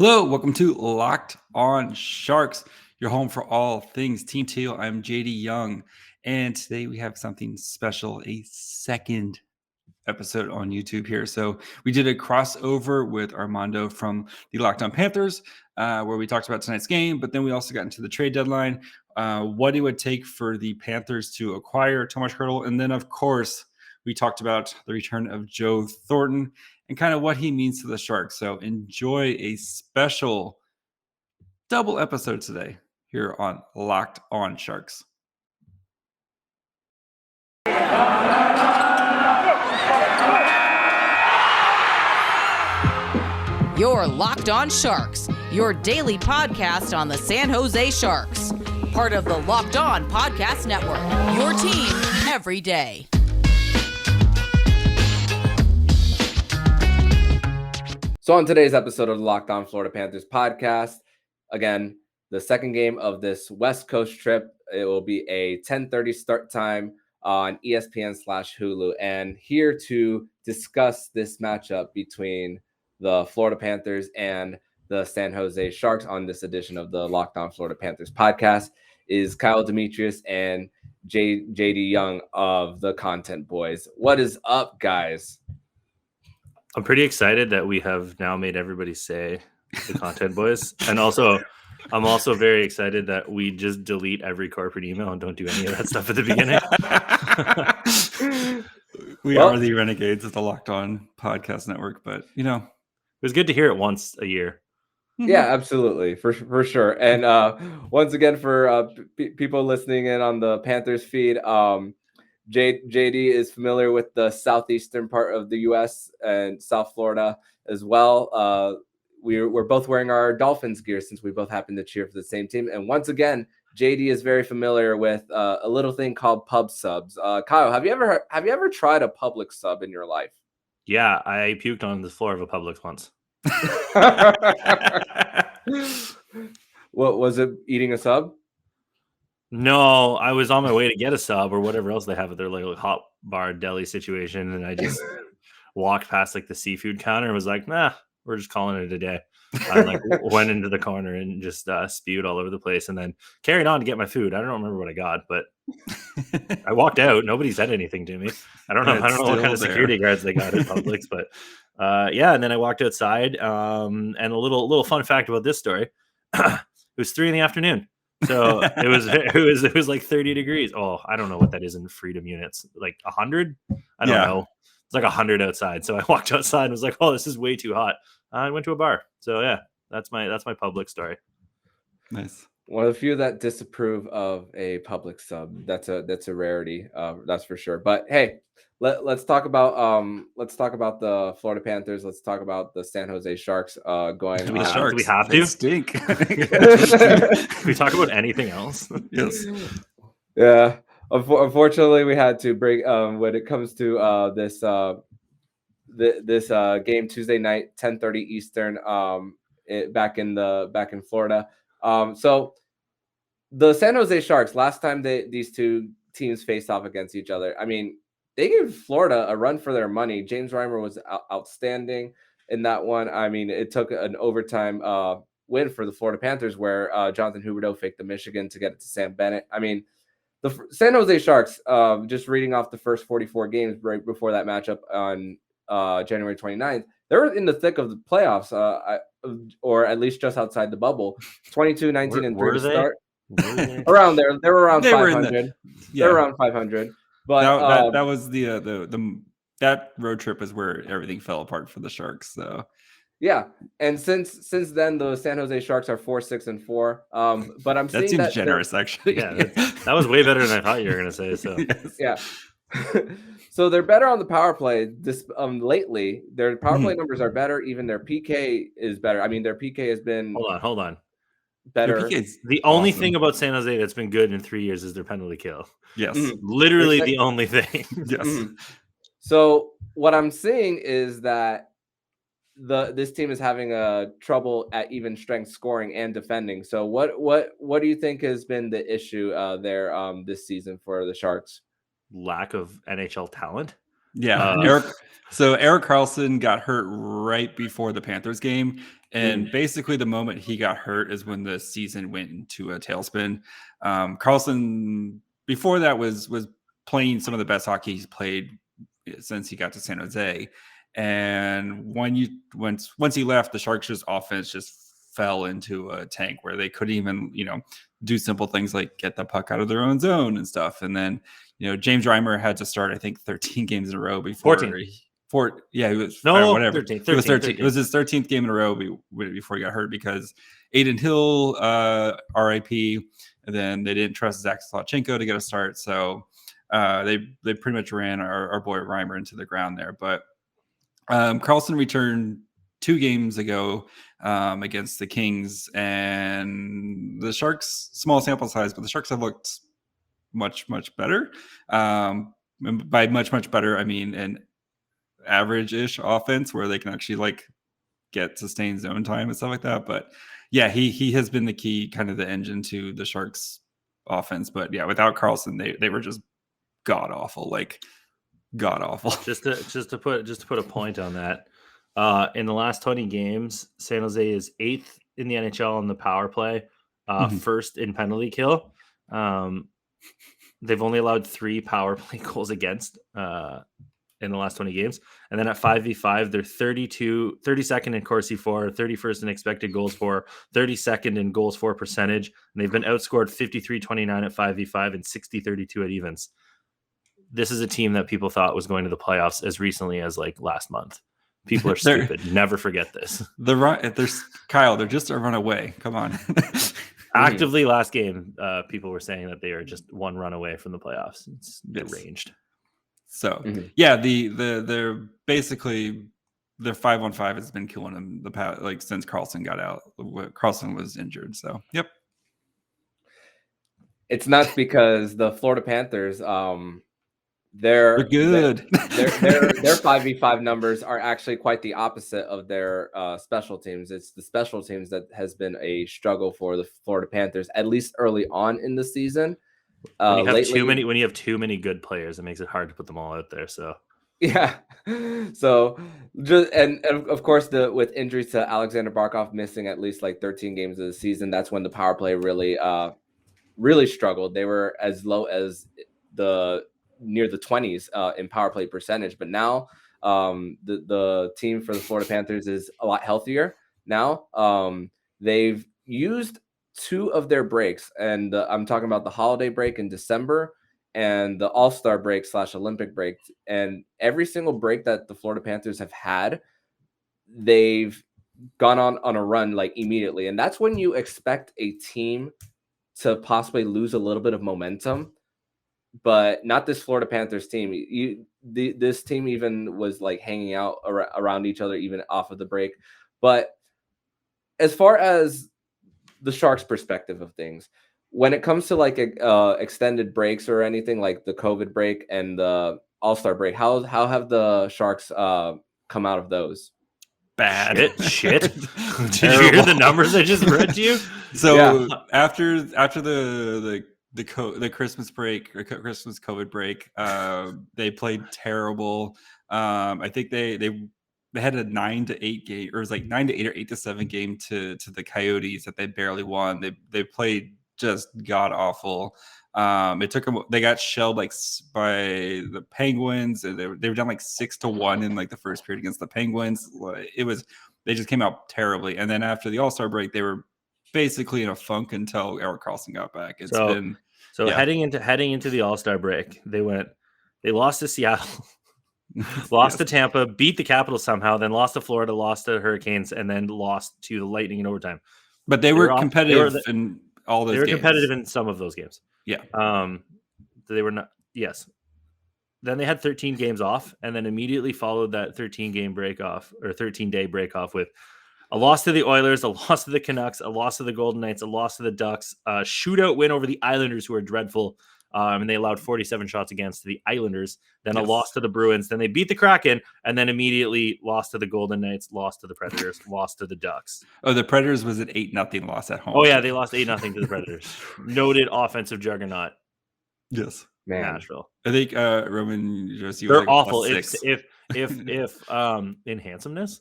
Hello, welcome to Locked on Sharks, your home for all things Team Teal. I'm JD Young, and today we have something special, a second episode on YouTube here. So we did a crossover with Armando from the Locked on Panthers, where we talked about tonight's game, but then we also got into the trade deadline, what it would take for the Panthers to acquire Tomas Hertl, and then, of course, we talked about the return of Joe Thornton and kind of what he means to the Sharks. So enjoy a special double episode today here on Locked on Sharks. You're Locked on Sharks, your daily podcast on the San Jose Sharks. Part of the Locked On Podcast Network, your team every day. So on today's episode of the Locked On Florida Panthers podcast, again, the second game of this West Coast trip, it will be a 10:30 start time on ESPN/Hulu. And here to discuss this matchup between the Florida Panthers and the San Jose Sharks on this edition of the Locked On Florida Panthers podcast is Kyle Demetrius and JD Young of the Content Boys. What is up, guys? I'm pretty excited that we have now made everybody say the Content Boys. And also, I'm also very excited that we just delete every corporate email and don't do any of that stuff at the beginning. We are the renegades of the Locked On Podcast Network, but, you know. It was good to hear it once a year. Yeah, absolutely. For sure. And once again, for people listening in on the Panthers feed, JD is familiar with the southeastern part of the U.S. and South Florida as well. We're both wearing our Dolphins gear since we both happen to cheer for the same team. And once again, JD is very familiar with a little thing called pub subs. Kyle, have you ever tried a Publix sub in your life? Yeah, I puked on the floor of a Publix once. What was it? Eating a sub? No, I was on my way to get a sub or whatever else they have at their like hot bar deli situation, and I just walked past like the seafood counter and was like, "Nah, we're just calling it a day." I like went into the corner and just spewed all over the place, and then carried on to get my food. I don't remember what I got, but I walked out. Nobody said anything to me. I don't know what kind of security guards they got at Publix, but yeah. And then I walked outside. And a little fun fact about this story: it was 3 p.m. So it was like 30 degrees. Oh, I don't know what that is in freedom units. Like 100? I don't know. It's like 100 outside. So I walked outside and was like, "Oh, this is way too hot." I went to a bar. So yeah, that's my public story. Nice. One of the few that disapprove of a Public sub. That's a rarity. That's for sure. But hey, let's talk about the Florida Panthers. Let's talk about the San Jose Sharks going. Do we have to? They stink. Can we talk about anything else? Yes. Yeah. Unfortunately, we had to break when it comes to this game Tuesday night, 10:30 Eastern. Back in Florida. So the San Jose Sharks, last time these two teams faced off against each other, I mean, they gave Florida a run for their money. James Reimer was outstanding in that one. I mean, it took an overtime win for the Florida Panthers where Jonathan Huberdeau faked the Michigan to get it to Sam Bennett. I mean, the San Jose Sharks, just reading off the first 44 games right before that matchup on January 29th, they were in the thick of the playoffs, or at least just outside the bubble. 22, 19, and 3 to start. Around there. They were around 500. They're around 500. But that was that road trip is where everything fell apart for the Sharks. So yeah, and since then the San Jose Sharks are 4-6-4. But I'm seeing that seems generous, actually. Yeah, that was way better than I thought you were going to say. So yes. Yeah. So they're better on the power play lately. Their power play numbers are better. Even their PK is better. I mean, their PK has been hold on. Better. The only thing about San Jose that's been good in 3 years is their penalty kill. Yes. Literally the only thing. Yes. So what I'm seeing is that this team is having a trouble at even strength scoring and defending. So what do you think has been the issue there this season for the Sharks? Lack of NHL talent. Yeah. Erik Karlsson got hurt right before the Panthers game, And basically the moment he got hurt is when the season went into a tailspin. Karlsson before that was playing some of the best hockey he's played since he got to San Jose. And once he left, the Sharks' offense just fell into a tank where they couldn't even, do simple things like get the puck out of their own zone and stuff. And then, James Reimer had to start, I think, 13 games in a row before. 14. He was whatever. 13. It was 13. It was his 13th game in a row before he got hurt because Aiden Hill, RIP, and then they didn't trust Zach Slotchenko to get a start. So they pretty much ran our boy Reimer into the ground there. But Karlsson returned 2 games ago against the Kings, and the Sharks, small sample size, but the Sharks have looked much, much better. By much, much better, I mean an average-ish offense where they can actually get sustained zone time and stuff like that. But yeah, he has been the key, kind of the engine to the Sharks offense. But yeah, without Karlsson, they were just god awful. Just to put a point on that. In the last 20 games, San Jose is 8th in the NHL on the power play, first in penalty kill. They've only allowed 3 power play goals against in the last 20 games. And then at 5v5, they're 32nd in Corsi for, 31st in expected goals for, 32nd in goals for percentage. And they've been outscored 53-29 at 5v5 and 60-32 at evens. This is a team that people thought was going to the playoffs as recently as last month. People are stupid. Never forget this. Kyle, they're just a runaway. Come on. Actively last game, people were saying that they are just 1 run away from the playoffs. It's deranged. So yeah, they're basically their 5-on-5 has been killing them since Karlsson got out. Karlsson was injured. So yep. It's nuts because the Florida Panthers, they're good. Their 5v5 numbers are actually quite the opposite of their special teams. It's the special teams that has been a struggle for the Florida Panthers, at least early on in the season. When you have too many good players, it makes it hard to put them all out there. So yeah. So and of course with injuries to Alexander Barkov missing at least 13 games of the season, that's when the power play really struggled. They were as low as near the 20s in power play percentage, but now the team for the Florida Panthers is a lot healthier now. They've used 2 of their breaks, and I'm talking about the holiday break in December and the All-Star break / Olympic break. And every single break that the Florida Panthers have had, they've gone on a run immediately. And that's when you expect a team to possibly lose a little bit of momentum. But not this Florida Panthers team. This team even was hanging out around each other, even off of the break. But as far as the Sharks' perspective of things, when it comes to extended breaks or anything like the COVID break and the All-Star break, how have the Sharks come out of those? Bad. Shit. Did you hear the numbers I just read to you? So yeah. after the Christmas break or Christmas COVID break, they played terrible. I think they had a 9-8 game, or it was 9-8 or 8-7 game to the Coyotes that they barely won. They played just god awful. It took them. They got shelled by the Penguins. They were down 6-1 in the first period against the Penguins. They just came out terribly. And then after the All-Star break, they were basically in a funk until Erik Karlsson got back. Heading into the All-Star break, they lost to Seattle, lost to Tampa, beat the Capitals somehow, then lost to Florida, lost to Hurricanes, and then lost to the Lightning in overtime. But they were competitive in all those games. They were competitive in some of those games. Yeah. They were not. Yes. Then they had 13 games off, and then immediately followed that 13-game break off or 13-day break off with a loss to the Oilers, a loss to the Canucks, a loss to the Golden Knights, a loss to the Ducks, a shootout win over the Islanders, who are dreadful, and they allowed 47 shots against the Islanders, then a loss to the Bruins, then they beat the Kraken, and then immediately lost to the Golden Knights, lost to the Predators, lost to the Ducks. Oh, the Predators was an 8-0 loss at home. Oh, yeah, they lost 8-0 to the Predators. Noted offensive juggernaut. Yes. Man. Nashville. I think Roman Josie was they're awful. If in handsomeness,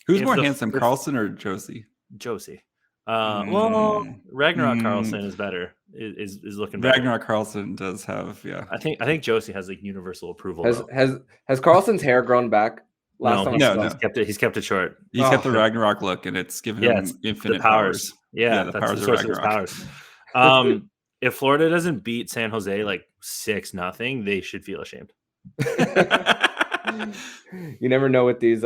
Who's if more the- handsome, if- Carlson or Josie? Josie. Well, Mm. Ragnarok Mm. Carlson is better. Is looking better. Ragnarok Carlson does have, yeah. I think Josie has like universal approval. Has Carlson's hair grown back? No, time he's, I saw- no. he's kept it short. He's got the Oh. Ragnarok look, and it's given him it's infinite the powers. Yeah, the that's powers the of source of his Ragnarok. powers. If Florida doesn't beat San Jose like 6-0, they should feel ashamed. You never know with these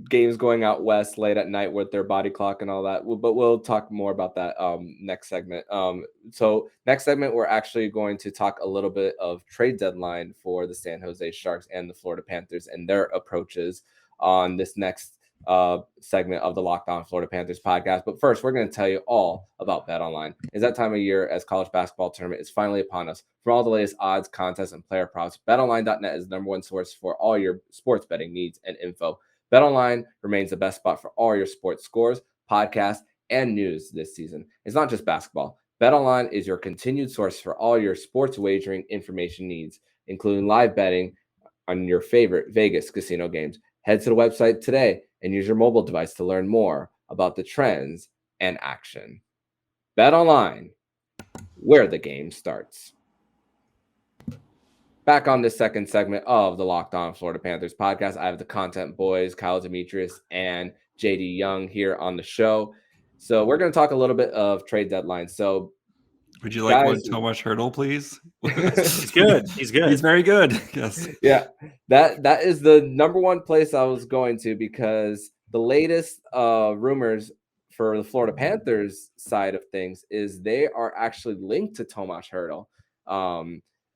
games going out west late at night with their body clock and all that. But we'll talk more about that next segment. So next segment, we're actually going to talk a little bit of trade deadline for the San Jose Sharks and the Florida Panthers and their approaches on this next segment of the Locked On Florida Panthers podcast. But first, we're going to tell you all about BetOnline. It's that time of year as college basketball tournament is finally upon us. For all the latest odds, contests, and player props, BetOnline.net is the number one source for all your sports betting needs and info. BetOnline remains the best spot for all your sports scores, podcasts, and news this season. It's not just basketball. BetOnline is your continued source for all your sports wagering information needs, including live betting on your favorite Vegas casino games. Head to the website today and use your mobile device to learn more about the trends and action. BetOnline, where the game starts. Back on this second segment of the Locked On Florida Panthers podcast, I have the content boys, Kyle Demetrius and JD Young here on the show. So we're going to talk a little bit of trade deadlines. So would you like one guys, Tomas Hertl, please? He's good. He's good. He's very good. Yes. Yeah, that is the number one place I was going to, because the latest rumors for the Florida Panthers side of things is they are actually linked to Tomas Hertl.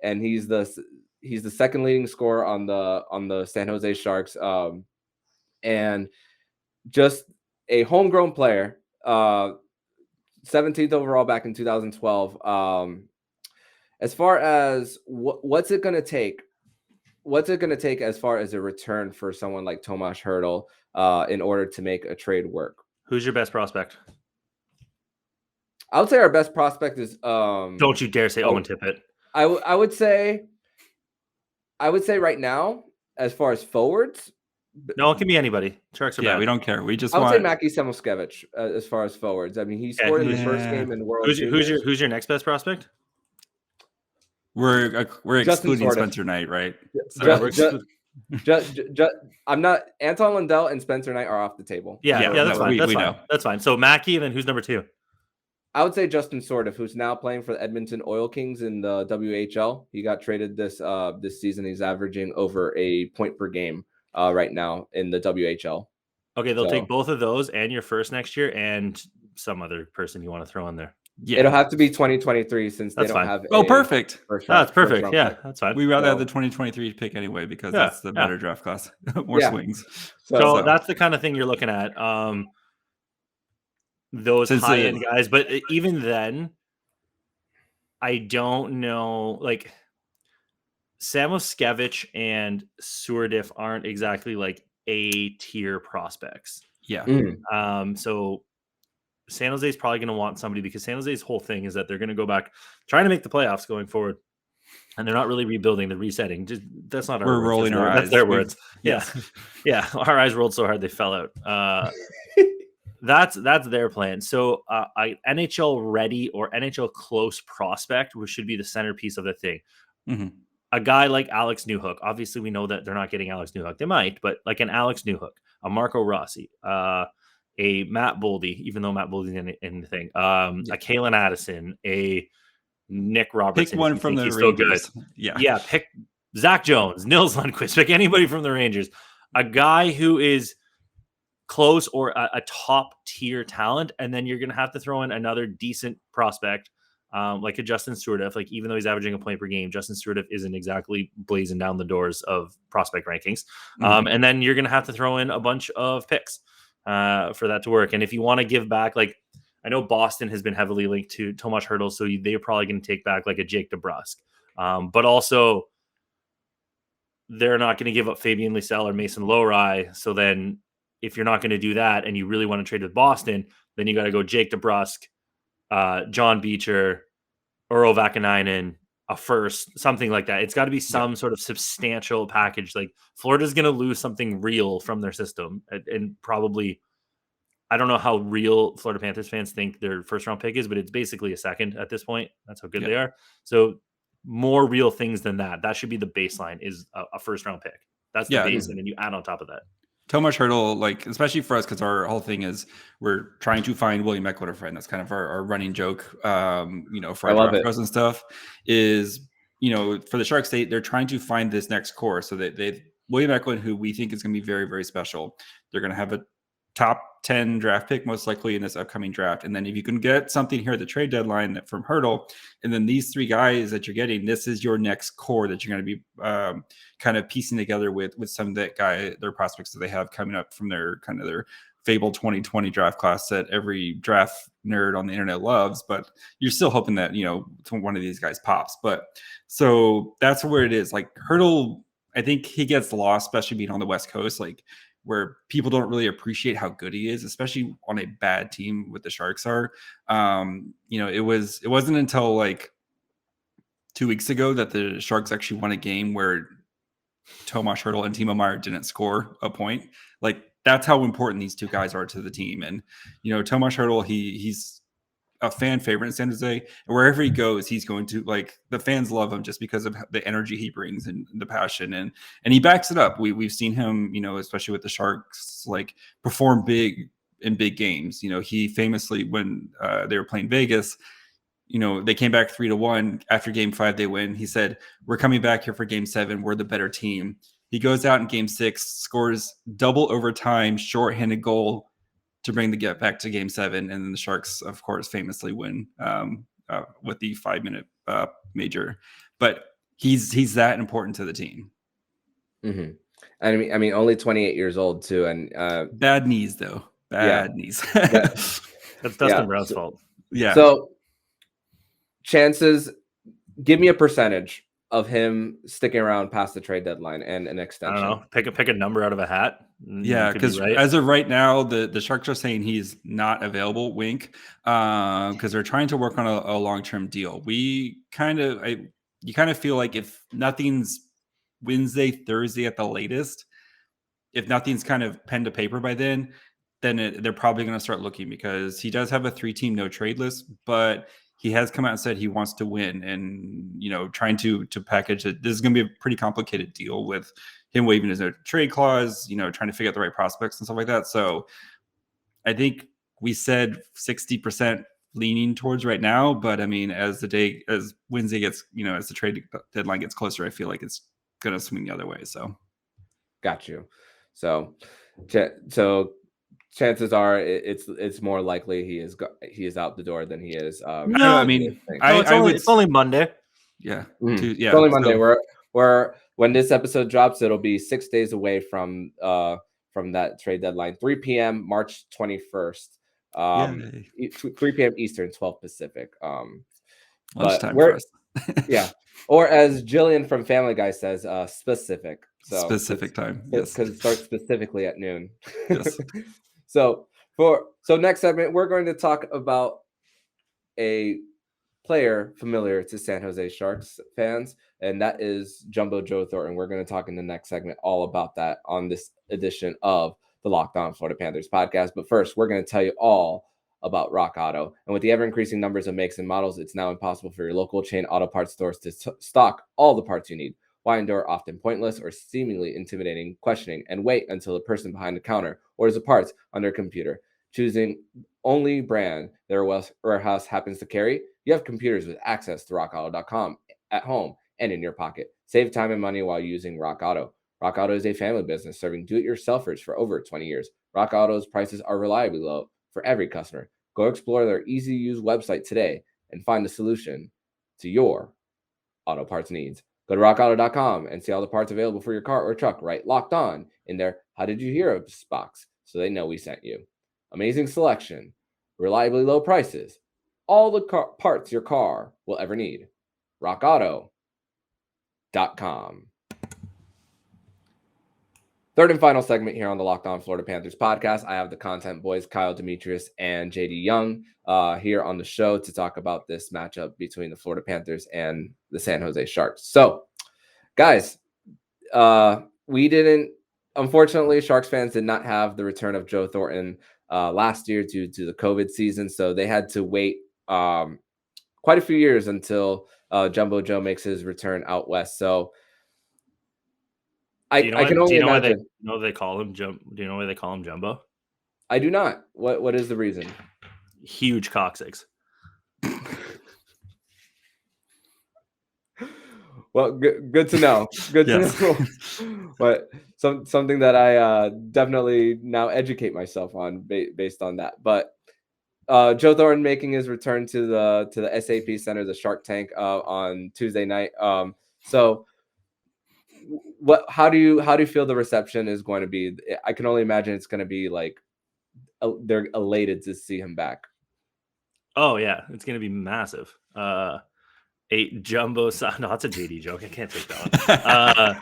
And he's the second leading scorer on the San Jose Sharks, and just a homegrown player, 17th overall back in 2012. As far as what's it going to take? What's it going to take as far as a return for someone like Tomas Hertl in order to make a trade work? Who's your best prospect? I would say our best prospect is. Don't you dare say Owen Tippett. I would say right now, as far as forwards. No, it can be anybody. Sharks are bad. We don't care. We just I would want say Mackie Samoskevich as far as forwards. I mean, he scored in his first game in World. Who's your next best prospect? We're excluding Sorda. Spencer Knight, right? I'm not. Anton Lundell and Spencer Knight are off the table. Yeah, that's fine. We know. That's fine. So Mackie, and then who's number 2? I would say Justin Sordiff, who's now playing for the Edmonton Oil Kings in the WHL. He got traded this season. He's averaging over a point per game right now in the WHL. Okay, they'll take both of those and your first next year and some other person you want to throw in there. Yeah, it'll have to be 2023 since they don't have. Perfect. That's perfect. Yeah, that's fine. We rather have the 2023 pick anyway because that's the better draft class, more swings. So that's the kind of thing you're looking at. Those high-end guys, but even then, I don't know. Like Samoskevich and Surdiff aren't exactly like A-tier prospects. Yeah. So San Jose is probably going to want somebody, because San Jose's whole thing is that they're going to go back trying to make the playoffs going forward, and they're not really rebuilding, the resetting. That's not our We're words. rolling our eyes. That's their words. Yeah. Our eyes rolled so hard they fell out. That's their plan. So NHL ready or NHL close prospect, which should be the centerpiece of the thing. Mm-hmm. A guy like Alex Newhook. Obviously, we know that they're not getting Alex Newhook. They might, but like an Alex Newhook, a Marco Rossi, a Matt Boldy, even though Matt Boldy's in the thing, a Kalen Addison, a Nick Robertson. Pick one from the Rangers. Yeah. Pick Zach Jones, Nils Lundqvist. Pick anybody from the Rangers. A guy who is close or a top tier talent, and then you're going to have to throw in another decent prospect, like a Justin Surdiff. Like, even though he's averaging a point per game, Justin Surdiff isn't exactly blazing down the doors of prospect rankings. And then you're going to have to throw in a bunch of picks for that to work. And if you want to give back, like, I know Boston has been heavily linked to Tomas Hertl, so they're probably going to take back like a Jake DeBrusk. But also, they're not going to give up Fabian Lysell or Mason Lowry. So then, if you're not going to do that and you really want to trade with Boston, then you got to go Jake DeBrusk, John Beecher, Urho Vakanainen, a first, something like that. It's got to be some sort of substantial package. Like Florida's going to lose something real from their system, and probably, I don't know how real Florida Panthers fans think their first round pick is, but it's basically a second at this point. That's how good they are. So more real things than that. That should be the baseline, is a first round pick. That's the base, and then you add on top of that. Tomas Hertl, like, especially for us, because our whole thing is we're trying to find William Eckler a friend. That's kind of our running joke, for our draft pros and stuff, is, for the Sharks, they're trying to find this next core. So they William Eckler, who we think is going to be very, very special. They're going to have a top 10 draft pick most likely in this upcoming draft. And then if you can get something here at the trade deadline from Hertl, and then these three guys that you're getting, this is your next core that you're going to be kind of piecing together with some of their prospects that they have coming up from their fabled 2020 draft class that every draft nerd on the internet loves, but you're still hoping that, one of these guys pops. But so that's where it is. Like Hertl, I think he gets lost, especially being on the West Coast, like where people don't really appreciate how good he is, especially on a bad team with the Sharks are. It wasn't until like 2 weeks ago that the Sharks actually won a game where Tomas Hertl and Timo Meier didn't score a point. Like, that's how important these two guys are to the team. And, Tomas Hertl, he's a fan favorite in San Jose, and wherever he goes, he's going to, like, the fans love him just because of the energy he brings and the passion, and he backs it up. We've seen him, especially with the Sharks, like, perform big in big games. He famously, when they were playing Vegas, they came back 3-1 after Game 5. They win. He said, "We're coming back here for Game 7. We're the better team." He goes out in Game 6, scores double overtime, shorthanded goal to bring the get back to Game 7, and then the Sharks, of course, famously win with the 5-minute major. But he's that important to the team. Mm-hmm. I mean, only 28 years old too, and bad knees though. Bad knees. That's Dustin Brown's fault. Yeah. So chances, give me a percentage of him sticking around past the trade deadline and an extension. I don't know. Pick a number out of a hat. Yeah, because as of right now, the Sharks are saying he's not available. Wink, because they're trying to work on a long-term deal. You kind of feel like if nothing's Wednesday, Thursday at the latest, if nothing's kind of pen to paper by then they're probably going to start looking, because he does have a 3-team no trade list, but he has come out and said he wants to win, and trying to package it. This is going to be a pretty complicated deal with him waiving his no trade clause, trying to figure out the right prospects and stuff like that. So I think we said 60% leaning towards right now, but I mean, as Wednesday gets, as the trade deadline gets closer, I feel like it's going to swing the other way. So got you. So chances are it's more likely he is out the door than he is. No, I mean, it's only Monday. Yeah. It's only Monday. We're when this episode drops, it'll be 6 days away from that trade deadline. 3 p.m. March 21st. 3 p.m. Eastern, 12 Pacific. Lunchtime for us. Yeah. Or as Jillian from Family Guy says, specific. So specific time. Yes. Because it starts specifically at noon. Yes. So next segment, we're going to talk about a player familiar to San Jose Sharks fans, and that is Jumbo Joe Thornton. We're going to talk in the next segment all about that on this edition of the Locked On Florida Panthers podcast. But first, we're going to tell you all about Rock Auto. And with the ever-increasing numbers of makes and models, it's now impossible for your local chain auto parts stores to stock all the parts you need. Why endure often pointless or seemingly intimidating questioning and wait until the person behind the counter orders the parts on their computer? Choosing only brand their warehouse happens to carry, you have computers with access to rockauto.com at home and in your pocket. Save time and money while using Rock Auto. Rock Auto is a family business serving do-it-yourselfers for over 20 years. Rock Auto's prices are reliably low for every customer. Go explore their easy-to-use website today and find the solution to your auto parts needs. Go to rockauto.com and see all the parts available for your car or truck right locked on in their How Did You Hear Us box, so they know we sent you. Amazing selection, reliably low prices, all the parts your car will ever need. rockauto.com. Third and final segment here on the Locked On Florida Panthers podcast. I have the content boys, Kyle Demetrius and JD Young, here on the show to talk about this matchup between the Florida Panthers and the San Jose Sharks. So, guys, unfortunately, Sharks fans did not have the return of Joe Thornton last year due to the COVID season. So they had to wait quite a few years until Jumbo Joe makes his return out west. So I can only imagine. Do you know why they call him Jumbo? I do not. What is the reason? Huge coccyx. Well, good to know. Good to know. But something that I definitely now educate myself on based on that. But Joe Thornton making his return to the SAP Center, the Shark Tank, on Tuesday night. So how do you feel the reception is going to be? I can only imagine it's going to be like they're elated to see him back. Oh yeah, it's going to be massive. A jumbo size. No, that's a JD joke. I can't take that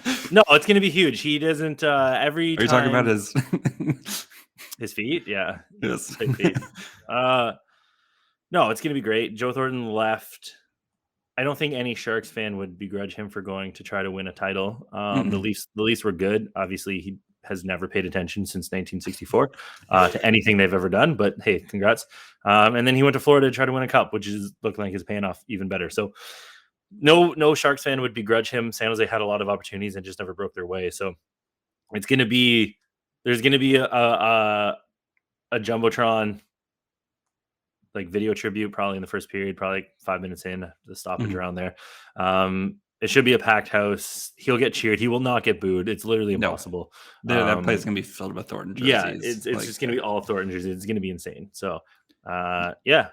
one. No, it's going to be huge. He doesn't every. Are you talking about his feet? Yeah. Yes. Feet. No, it's going to be great. Joe Thornton left. I don't think any Sharks fan would begrudge him for going to try to win a title. The Leafs were good. Obviously, he has never paid attention since 1964 to anything they've ever done. But hey, congrats. And then he went to Florida to try to win a cup, which is looking like it's paying off even better. So no Sharks fan would begrudge him. San Jose had a lot of opportunities and just never broke their way. So there's going to be a Jumbotron like video tribute probably in the first period, probably like 5 minutes in the stoppage around there. It should be a packed house. He'll get cheered. He will not get booed. It's literally impossible. That place is going to be filled with Thornton jerseys. Yeah, it's like, just going to be all Thornton jerseys. It's going to be insane. So, yeah.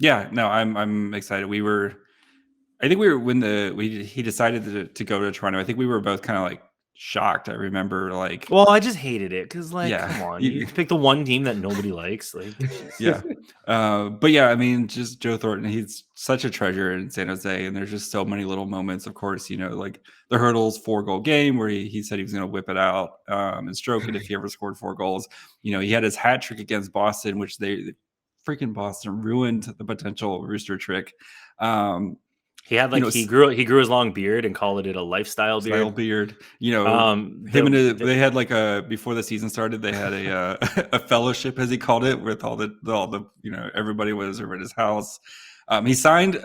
No, I'm excited. I think we were when he decided to go to Toronto. I think we were both kind of like shocked. I remember like, well, I just hated it because come on, you pick the one team that nobody likes. Like, but yeah, I mean, just Joe Thornton, he's such a treasure in San Jose, and there's just so many little moments. Of course, like the Hertl's 4-goal game where he said he was going to whip it out and stroke it if he ever scored 4 goals. He had his hat trick against Boston, which freaking Boston ruined the potential Rooster trick. He had he grew his long beard and called it a lifestyle beard. They had like before the season started, they had a fellowship, as he called it, with all the everybody was over at his house. He signed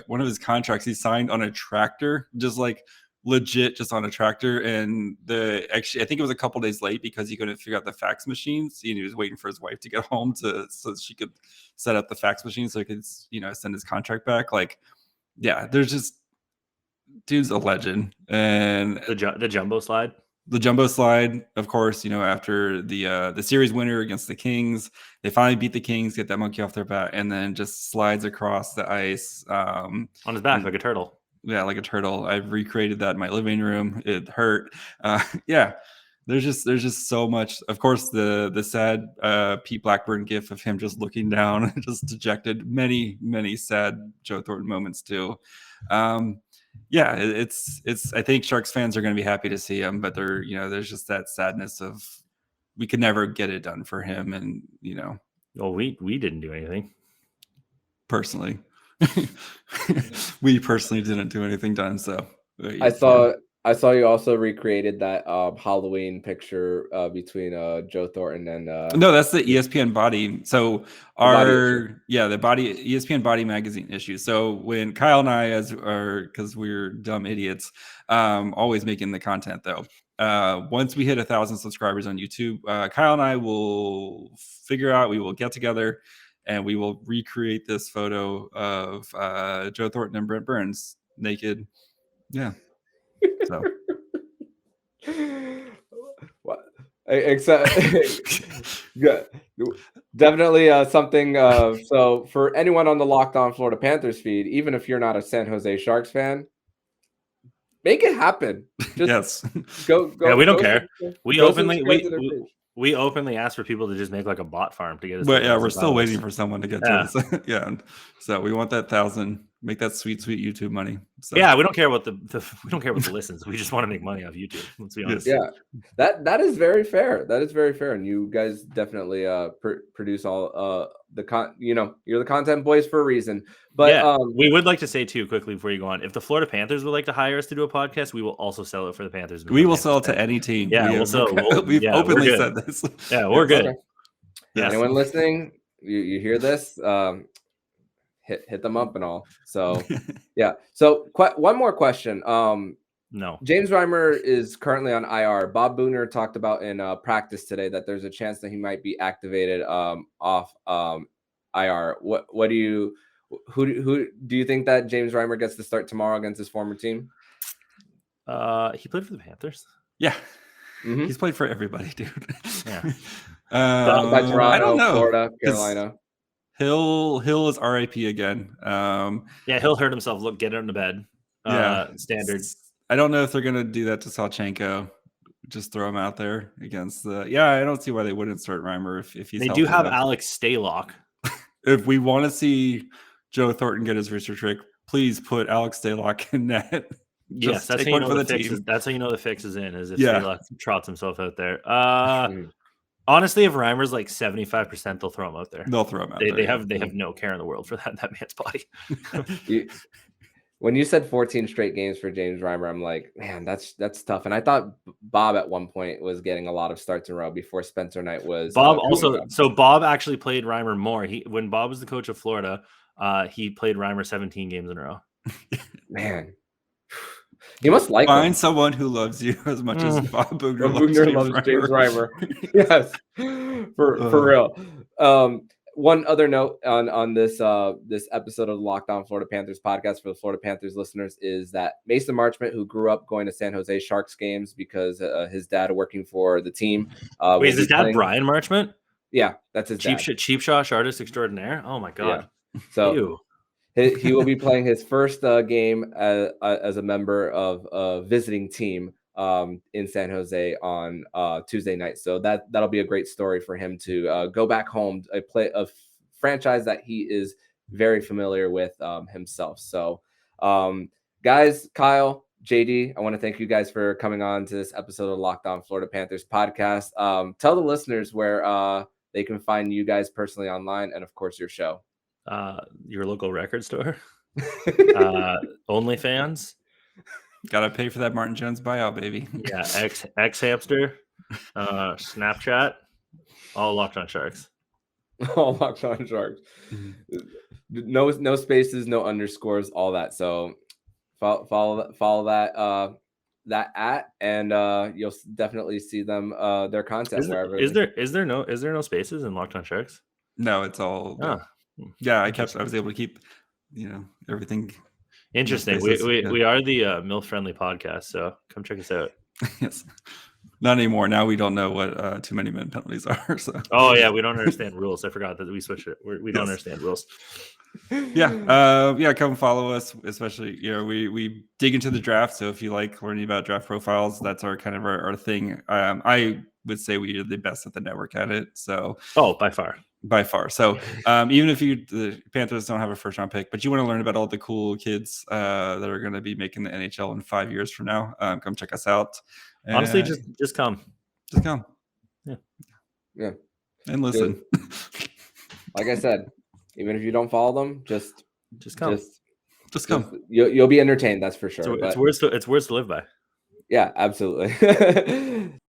one of his contracts. He signed on a tractor, just like legit, just on a tractor. And I think it was a couple days late because he couldn't figure out the fax machines. He was waiting for his wife to get home so she could set up the fax machine so he could send his contract back. Like. Yeah, there's just dude's a legend. And the jumbo slide. The jumbo slide, of course, after the series winner against the Kings, they finally beat the Kings, get that monkey off their back, and then just slides across the ice on his back like a turtle. Yeah, like a turtle. I've recreated that in my living room. It hurt. There's just so much. Of course, the sad Pete Blackburn gif of him just looking down, just dejected. Many, many sad Joe Thornton moments too. It's. I think Sharks fans are going to be happy to see him, but there's just that sadness of we could never get it done for him, and Well, we didn't do anything personally. We personally didn't do anything done. So I saw you also recreated that Halloween picture between Joe Thornton and no, that's the ESPN body. So the body ESPN body magazine issue. So when Kyle and I, because we're dumb idiots, always making the content though. Once we hit 1,000 subscribers on YouTube, Kyle and I will we will get together and we will recreate this photo of Joe Thornton and Brent Burns naked. Yeah. So what? Except definitely something. So for anyone on the Locked On Florida Panthers feed, even if you're not a San Jose Sharks fan, make it happen. Yes. Go. Yeah, we don't care. We openly ask for people to just make like a bot farm to get us. But yeah, we're still waiting for someone to get to us. Yeah. So we want that 1,000 make that sweet YouTube money. So. Yeah, we don't care about we don't care about the listens. We just want to make money off YouTube. Let's be honest. Yeah, that is very fair. That is very fair, and you guys definitely produce all you're the content boys for a reason. But yeah, we would like to say too quickly before you go on, if the Florida Panthers would like to hire us to do a podcast, we will also sell it for the Panthers. We will sell it to any team. Yeah, we've openly said this. Yeah, we're good. Okay. Yes. Anyone listening, you hear this? Hit them up and all. So yeah. So one more question. No. James Reimer is currently on IR. Bob Booner talked about in practice today that there's a chance that he might be activated off IR. Who do you think that James Reimer gets to start tomorrow against his former team? He played for the Panthers. Yeah. Mm-hmm. He's played for everybody, dude. Yeah. Toronto, I don't know. Florida, Carolina. Hill is RIP again. Yeah, Hill hurt himself. Look, get out into bed. Standard. I don't know if they're gonna do that to Salchenko. Just throw him out there against the. Yeah, I don't see why they wouldn't start Reimer if he's. They do have Alex Stalock. If we want to see Joe Thornton get his wrist trick, please put Alex Stalock in net. Yes, that's how you know the fix is. That's how you know the fix is in. Is if Stalock trots himself out there. Honestly, if Reimer's like 75%, they'll throw him out there. They'll throw him out there. They have no care in the world for that man's body. When you said 14 straight games for James Reimer, I'm like, man, that's tough. And I thought Bob at one point was getting a lot of starts in a row before Spencer Knight was. Bob Bob actually played Reimer more. When Bob was the coach of Florida, he played Reimer 17 games in a row. Man. You must find someone who loves you as much as Bob Booner loves James Reimer. Yes, for real. One other note on this episode of the Locked On Florida Panthers podcast for the Florida Panthers listeners is that Mason Marchment, who grew up going to San Jose Sharks games because his dad working for the team. Wait, is his dad Brian Marchment? Yeah, that's his dad. Cheap shot artist extraordinaire. Oh my god. Yeah. So. He will be playing his first game as a member of a visiting team in San Jose on Tuesday night. So that'll be a great story for him to go back home, play a franchise that he is very familiar with himself. So, guys, Kyle, JD, I want to thank you guys for coming on to this episode of Locked On Florida Panthers podcast. Tell the listeners where they can find you guys personally online and, of course, your show. Your local record store, OnlyFans. Gotta pay for that Martin Jones buyout, baby. Yeah, X Hamster, Snapchat, all Locked On Sharks. All Locked On Sharks. No spaces, no underscores, all that. So follow that at, and you'll definitely see them their content wherever. Is there no spaces in Locked On Sharks? No, it's all. Oh. Yeah, I was able to keep, everything. Interesting. We are the MILF friendly podcast, so come check us out. Yes. Not anymore. Now we don't know what too many men penalties are. So. Oh yeah, we don't understand rules. I forgot that we switched it. We don't understand rules. Yeah. Come follow us, especially we dig into the draft. So if you like learning about draft profiles, that's our kind of our thing. I would say we are the best at the network at it. So by far. So even if the Panthers don't have a first round pick, but you want to learn about all the cool kids that are going to be making the NHL in 5 years from now, come check us out. Honestly, just come. Yeah. And listen. Like I said, even if you don't follow them, just come. Just come. You'll be entertained. That's for sure. It's words to live by. Yeah, absolutely.